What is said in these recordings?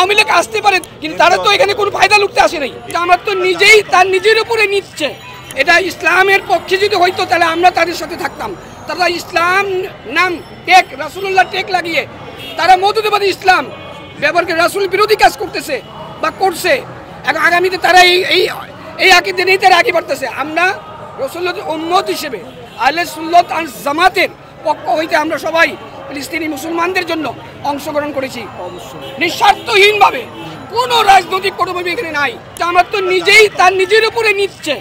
আওয়ামী লীগ আসতে পারে, কিন্তু তারা তো এখানে কোনো ফায়দা লুটতে আসে নাই। আমার তো নিজেই তার নিজের উপরে নিচ্ছে। এটা ইসলামের পক্ষে যদি হইতো তাহলে আমরা তাদের সাথে থাকতাম। তারা ইসলাম নাম টেক রাসূলুল্লাহ টেক লাগিয়ে তারা মৌদুদবাদী ইসলাম ব্যবহার করে রাসূল বিরোধী কাজ করতেছে বা করছে। আগামীতে তারা এই আকীদা নিয়ে তারা আগে বাড়তেছে। আমরা রাসূলুল্লাহর উম্মত হিসেবে আহলে সুন্নাত ওয়াল জামাতের পক্ষ হইতে আমরা সবাই ফিলিস্তিনি মুসলমানদের জন্য অংশগ্রহণ করেছি নিঃস্বার্থহীনভাবে। কোনো রাজনৈতিক কোনোভাবে এখানে নাই। আমার তো নিজেই তার নিজের উপরে নিচ্ছে।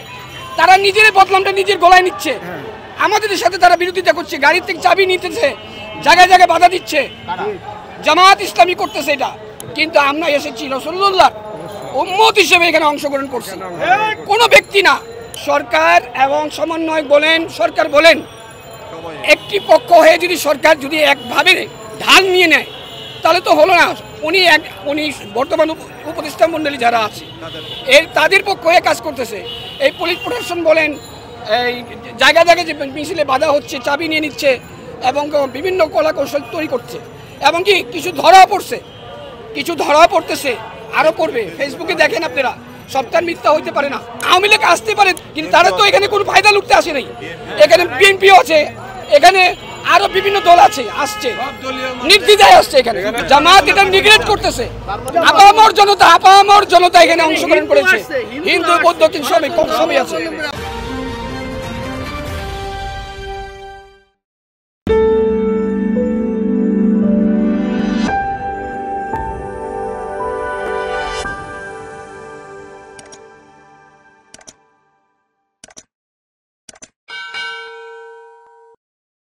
তারা নিজের বদনামটা নিজের গলায় নিচ্ছে। আমাদের সাথে তারা বিরোধিতা করছে, গাড়ির থেকে চাবি নিতেছে, জায়গায় জায়গায় বাধা দিচ্ছে, জামাত ইসলামী করতেছে এটা। কিন্তু আমরা এসেছি রাসূলুল্লাহর উম্মত হিসেবে এখানে অংশগ্রহণ করছি, কোনো ব্যক্তি না। সরকার এবং সমন্বয়ক বলেন, সরকার বলেন, একটি পক্ষ হয়ে যদি সরকার যদি একভাবে ঢাল নিয়ে নেয় তাহলে তো হলো না। উনি বর্তমান উপদেষ্টা মণ্ডলী যারা আছে তাদের পক্ষ হয়ে কাজ করতেছে। এই পুলিশ প্রশাসন বলেন, এই জায়গা জায়গায় যে মিছিলে বাধা হচ্ছে, চাবি নিয়ে নিচ্ছে এবং বিভিন্ন কলা কৌশল তৈরি করছে। এবং কি কিছু ধরা পড়তেছে, আরও পড়বে। ফেসবুকে দেখেন আপনারা, সপ্তাহ মিথ্যা হইতে পারে না। আওয়ামী লীগ আসতে পারে, কিন্তু তারা তো এখানে কোনো ফায়দা লুটতে আসে নাই। এখানে বিএনপিও আছে, এখানে আরো বিভিন্ন দল আছে, আসছে নির্দ্বিধায় আসছে। এখানে জামাত এটা নিগ্লেক্ট করতেছে। আপামর জনতা এখানে অংশগ্রহণ করেছে, হিন্দু বৌদ্ধ সবাই আছে।